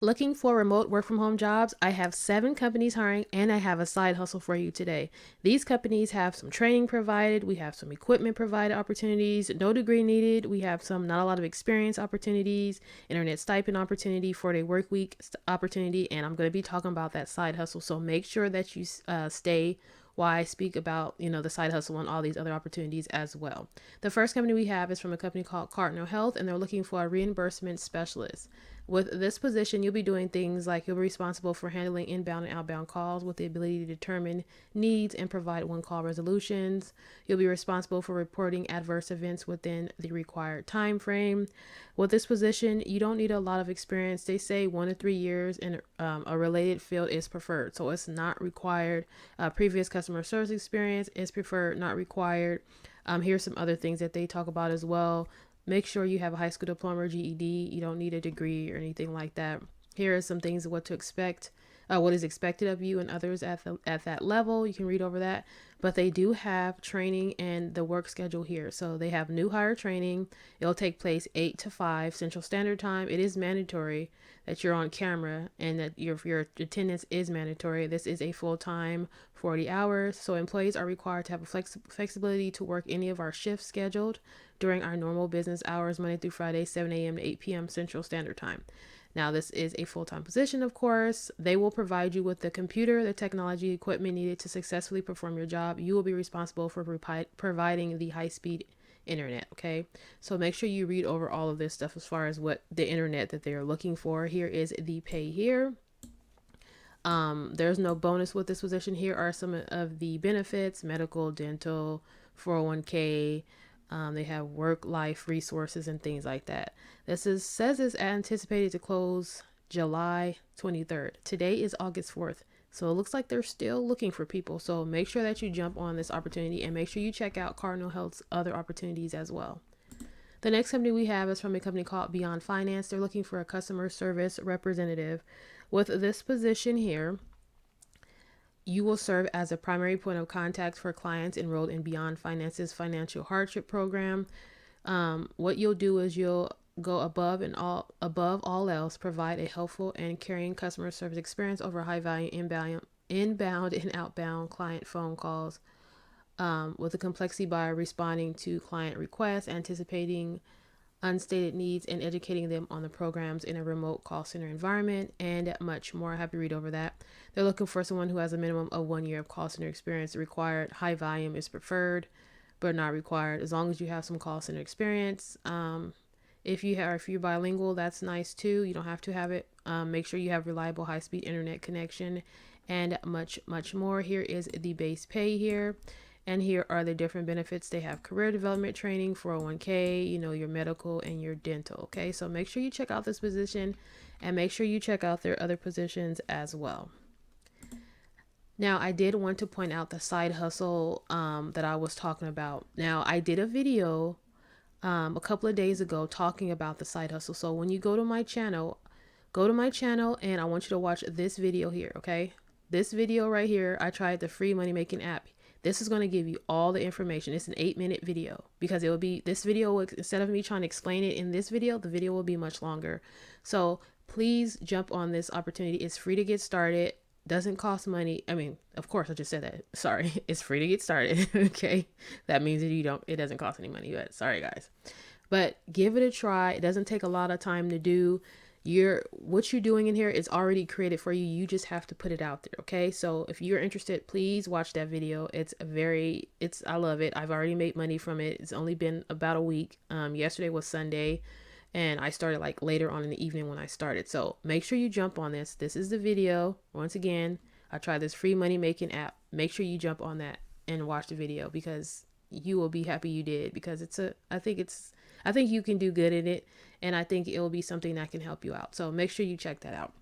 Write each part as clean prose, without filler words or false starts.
Looking for remote work from home jobs? I have 7 companies hiring and I have a side hustle for you today. These companies have some training provided, we have some equipment provided opportunities, no degree needed, we have some not a lot of experience opportunities, internet stipend opportunity, 4-day work week opportunity, and I'm going to be talking about that side hustle. So make sure that you stay while I speak about, the side hustle and all these other opportunities as well. The first company we have is from a company called Cardinal Health, and they're looking for a reimbursement specialist. With this position, you'll be doing things like you'll be responsible for handling inbound and outbound calls with the ability to determine needs and provide one-call resolutions. You'll be responsible for reporting adverse events within the required time frame. With this position, you don't need a lot of experience. They say 1 to 3 years in a related field is preferred, so it's not required. Previous customer service experience is preferred, not required. Here's some other things that they talk about as well. Make sure you have a high school diploma or GED. You don't need a degree or anything like that. Here are some things of what to expect, what is expected of you and others at that level. You can read over that. But they do have training and the work schedule here. So they have new hire training. It'll take place 8 to 5 Central Standard Time. It is mandatory that you're on camera and that your attendance is mandatory. This is a full-time 40 hours. So employees are required to have a flexibility to work any of our shifts scheduled during our normal business hours, Monday through Friday, 7 a.m. to 8 p.m. Central Standard Time. Now, this is a full-time position, of course. They will provide you with the computer, the technology equipment needed to successfully perform your job. You will be responsible for providing the high-speed internet, okay? So make sure you read over all of this stuff as far as what the internet that they're looking for. Here is the pay here. There's no bonus with this position. Here are some of the benefits: medical, dental, 401k. They have work-life resources and things like that. Says it's anticipated to close July 23rd. Today is August 4th. So it looks like they're still looking for people. So make sure that you jump on this opportunity and make sure you check out Cardinal Health's other opportunities as well. The next company we have is from a company called Beyond Finance. They're looking for a customer service representative. With this position here, you will serve as a primary point of contact for clients enrolled in Beyond Finance's financial hardship program. What you'll do is you'll go above all else, provide a helpful and caring customer service experience over high value inbound and outbound client phone calls, with the complexity by responding to client requests, anticipating unstated needs, and educating them on the programs in a remote call center environment, and much more. Happy to read over that. They're looking for someone who has a minimum of 1 year of call center experience required. High volume is preferred, but not required, as long as you have some call center experience. If you're bilingual, that's nice too. You don't have to have it. Make sure you have reliable high-speed internet connection, and much more. Here is the base pay here. And here are the different benefits. They have career development training, 401k, your medical and your dental. Okay, so make sure you check out this position and make sure you check out their other positions as well. Now, I did want to point out the side hustle that I was talking about. Now, I did a video a couple of days ago talking about the side hustle. So when you go to my channel and I want you to watch this video here, okay? This video right here, I tried the free money making app. This is going to give you all the information. It's an 8-minute video because it will be, this video, instead of me trying to explain it in this video, the video will be much longer. So please jump on this opportunity. It's free to get started. Doesn't cost money. I mean, of course, I just said that. Sorry. It's free to get started. Okay. That means that it doesn't cost any money, but sorry guys. But give it a try. It doesn't take a lot of time to do. What you're doing in here is already created for you. You just have to put it out there. Okay. So if you're interested, please watch that video. I love it. I've already made money from it. It's only been about a week. Yesterday was Sunday and I started like later on in the evening when I started. So make sure you jump on this. This is the video. Once again, I tried this free money making app. Make sure you jump on that and watch the video because you will be happy you did, because I think you can do good in it, and I think it will be something that can help you out. So make sure you check that out.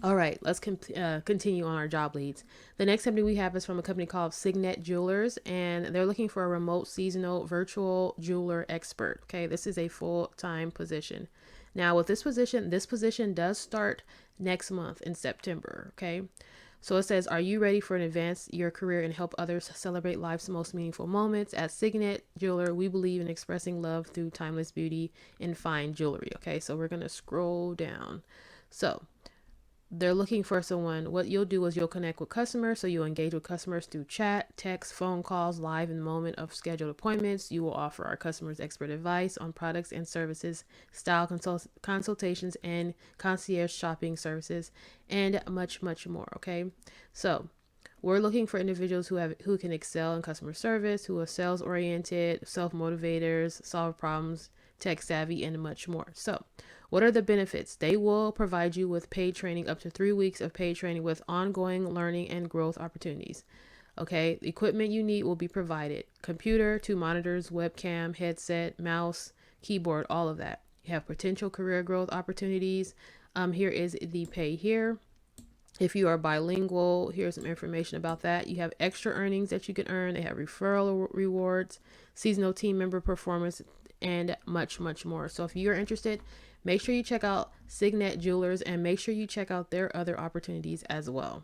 All right, let's continue on our job leads. The next company we have is from a company called Signet Jewelers, and they're looking for a remote seasonal virtual jeweler expert. Okay, this is a full-time position. Now with this position does start next month in September. Okay. So it says, are you ready for an advance your career and help others celebrate life's most meaningful moments? At Signet Jeweler, we believe in expressing love through timeless beauty and fine jewelry. Okay, so we're going to scroll down. So they're looking for someone. What you'll do is you'll connect with customers. So you'll engage with customers through chat, text, phone calls, live in the moment of scheduled appointments. You will offer our customers expert advice on products and services, style consultations, and concierge shopping services, and much, much more. Okay. So we're looking for individuals who can excel in customer service, who are sales oriented, self motivators, solve problems, tech savvy, and much more. So, what are the benefits? They will provide you with paid training, up to 3 weeks of paid training with ongoing learning and growth opportunities. Okay, the equipment you need will be provided: computer, 2 monitors, webcam, headset, mouse, keyboard, all of that. You have potential career growth opportunities. Here is the pay here. If you are bilingual, here's some information about that. You have extra earnings that you can earn. They have referral rewards, seasonal team member performance, and much, much more. So if you're interested, make sure you check out Signet Jewelers and make sure you check out their other opportunities as well.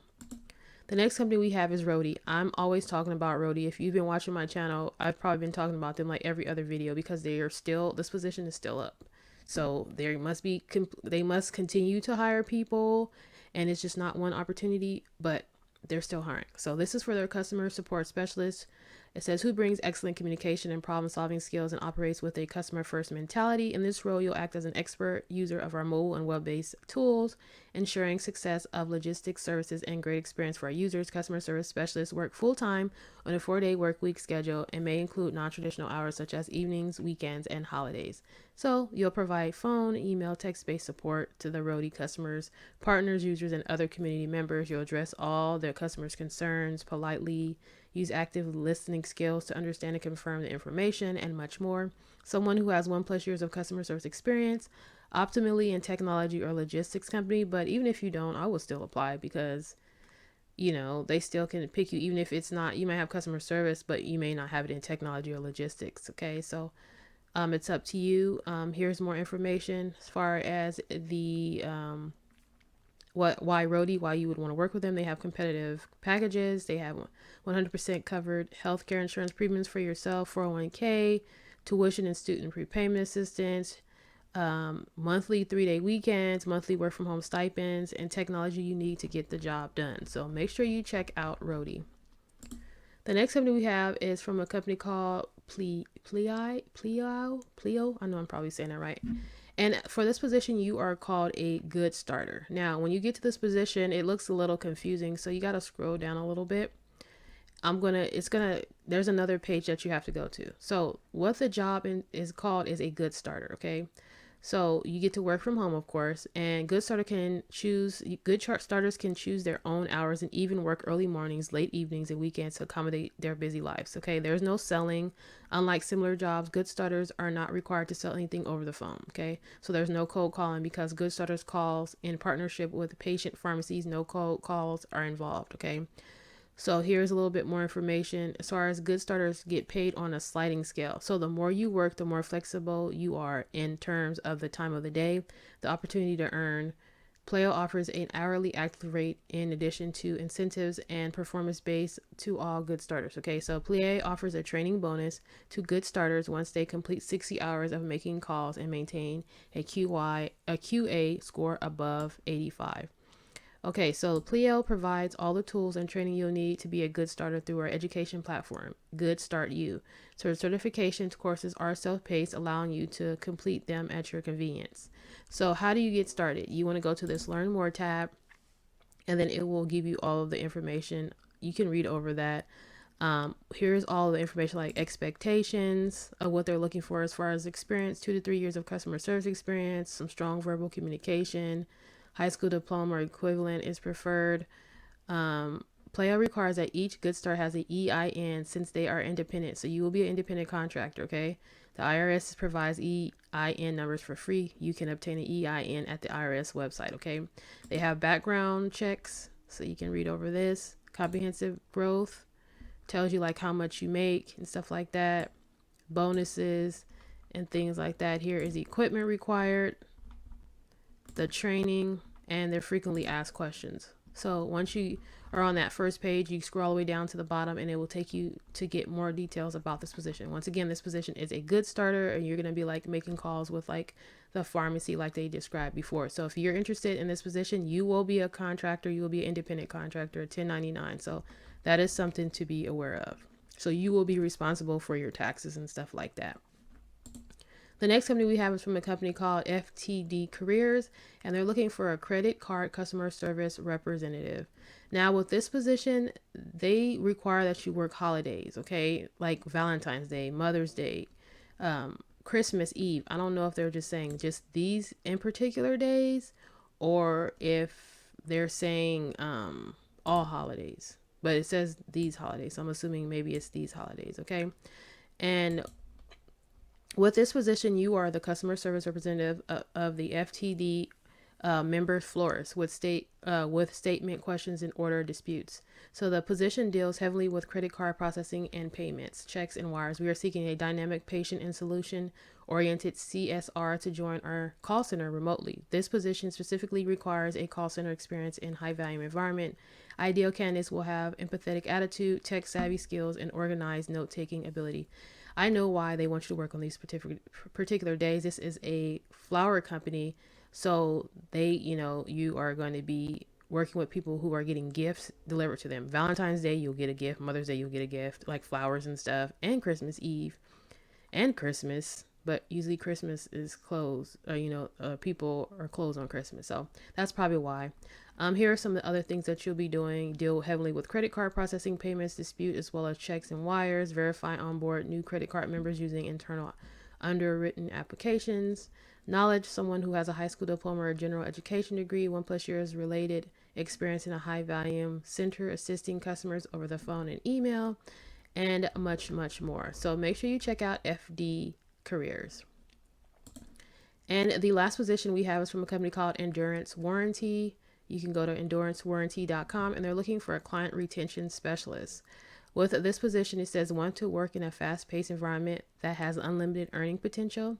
The next company we have is Rody. I'm always talking about Rody. If you've been watching my channel, I've probably been talking about them like every other video because they are still, this position is still up. So they must continue to hire people, and it's just not one opportunity, but they're still hiring. So this is for their customer support specialist. It says who brings excellent communication and problem solving skills and operates with a customer first mentality. In this role, you'll act as an expert user of our mobile and web based tools, ensuring success of logistics services and great experience for our users. Customer service specialists work full time on a 4-day work week schedule and may include non traditional hours such as evenings, weekends, and holidays. So you'll provide phone, email, text-based support to the Rody customers, partners, users, and other community members. You'll address all their customers' concerns politely, use active listening skills to understand and confirm the information, and much more. Someone who has 1+ years of customer service experience, optimally in technology or logistics company. But even if you don't, I will still apply because they still can pick you even if it's not, you might have customer service, but you may not have it in technology or logistics. Okay, so it's up to you. Here's more information as far as the why Rody, why you would want to work with them. They have competitive packages. They have 100% covered healthcare insurance premiums for yourself, 401k, tuition and student prepayment assistance, monthly 3-day weekends, monthly work from home stipends, and technology you need to get the job done. So make sure you check out Rody. The next company we have is from a company called Pleo. I know I'm probably saying that right. And for this position, you are called a good starter. Now, when you get to this position, it looks a little confusing, so you got to scroll down a little bit. There's another page that you have to go to. So what the job is called is a good starter, okay? So you get to work from home, of course, and good starters can choose their own hours and even work early mornings, late evenings, and weekends to accommodate their busy lives. Okay, there's no selling. Unlike similar jobs, good starters are not required to sell anything over the phone. Okay, so there's no cold calling because good starters calls in partnership with patient pharmacies. No cold calls are involved. Okay. So here's a little bit more information. As far as good starters get paid on a sliding scale. So the more you work, the more flexible you are in terms of the time of the day, the opportunity to earn. Pleo offers an hourly active rate in addition to incentives and performance based to all good starters. Okay, so Pleo offers a training bonus to good starters once they complete 60 hours of making calls and maintain a QA score above 85. Okay, so Pleo provides all the tools and training you'll need to be a good starter through our education platform, Good Start You. So certification courses are self-paced, allowing you to complete them at your convenience. So how do you get started? You want to go to this Learn More tab, and then it will give you all of the information. You can read over that. Here's all the information like expectations of what they're looking for as far as experience, 2 to 3 years of customer service experience, some strong verbal communication, high school diploma or equivalent is preferred. Pleo requires that each good start has an EIN since they are independent. So you will be an independent contractor, okay? The IRS provides EIN numbers for free. You can obtain an EIN at the IRS website, okay? They have background checks, so you can read over this. Comprehensive growth tells you like how much you make and stuff like that. Bonuses and things like that. Here is equipment required, the training, and their frequently asked questions. So once you are on that first page, you scroll all the way down to the bottom and it will take you to get more details about this position. Once again, this position is a good starter, and you're going to be like making calls with like the pharmacy like they described before. So if you're interested in this position, you will be a contractor, you will be an independent contractor, 1099. So that is something to be aware of. So you will be responsible for your taxes and stuff like that. The next company we have is from a company called FTD Careers, and they're looking for a credit card customer service representative. Now, with this position, they require that you work holidays, okay? Like Valentine's Day, Mother's Day, Christmas Eve. I don't know if they're just saying just these in particular days, or if they're saying all holidays. But it says these holidays, so I'm assuming maybe it's these holidays, okay? And with this position, you are the customer service representative of the FTD member florist with statement questions and order disputes. So the position deals heavily with credit card processing and payments, checks and wires. We are seeking a dynamic patient and solution oriented CSR to join our call center remotely. This position specifically requires a call center experience in high volume environment. Ideal candidates will have empathetic attitude, tech savvy skills, and organized note taking ability. I know why they want you to work on these particular days. This is a flower company, so they, you are going to be working with people who are getting gifts delivered to them. Valentine's Day, you'll get a gift. Mother's Day, you'll get a gift, like flowers and stuff, and Christmas Eve and Christmas. But usually Christmas is closed, people are closed on Christmas. So that's probably why. Here are some of the other things that you'll be doing. Deal heavily with credit card processing, payments, dispute, as well as checks and wires. Verify onboard new credit card members using internal underwritten applications. Knowledge, someone who has a high school diploma or general education degree, 1+ years related experience in a high volume center, assisting customers over the phone and email, and much, much more. So make sure you check out FD Careers. And the last position we have is from a company called Endurance Warranty. You can go to endurancewarranty.com, and they're looking for a client retention specialist. With this position, it says want to work in a fast-paced environment that has unlimited earning potential.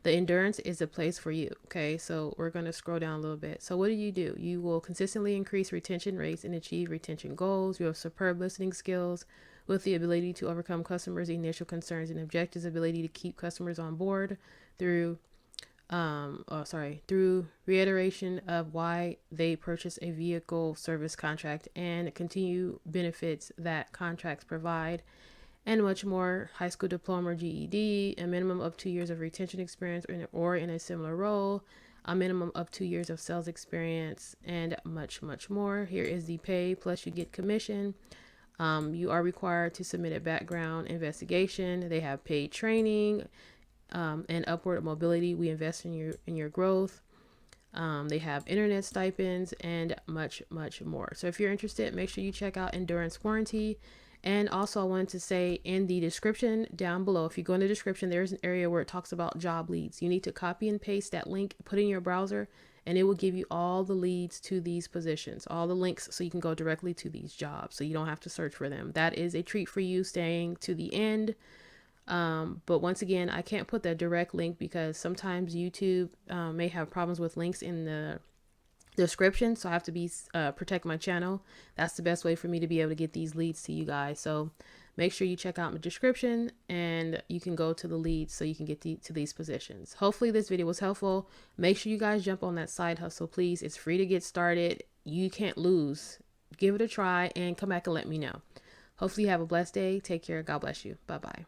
The Endurance is a place for you. Okay, so we're going to scroll down a little bit. So what do? You will consistently increase retention rates and achieve retention goals. You have superb listening skills with the ability to overcome customers' initial concerns and objectives, ability to keep customers on board through reiteration of why they purchase a vehicle service contract and continue benefits that contracts provide, and much more. High school diploma or GED, a minimum of 2 years of retention experience or in a similar role, a minimum of 2 years of sales experience, and much, much more. Here is the pay, plus you get commission. You are required to submit a background investigation. They have paid training and upward mobility. We invest in your growth. They have internet stipends and much, much more. So if you're interested, make sure you check out Endurance Warranty. And also I wanted to say in the description down below, if you go in the description, there's an area where it talks about job leads. You need to copy and paste that link, put it in your browser, and it will give you all the leads to these positions, all the links, so you can go directly to these jobs, so you don't have to search for them. That is a treat for you staying to the end. But once again, I can't put that direct link because sometimes YouTube may have problems with links in the description, so I have to protect my channel. That's the best way for me to be able to get these leads to you guys. So make sure you check out my description and you can go to the leads so you can get to these positions. Hopefully this video was helpful. Make sure you guys jump on that side hustle, please. It's free to get started. You can't lose. Give it a try and come back and let me know. Hopefully you have a blessed day. Take care. God bless you. Bye-bye.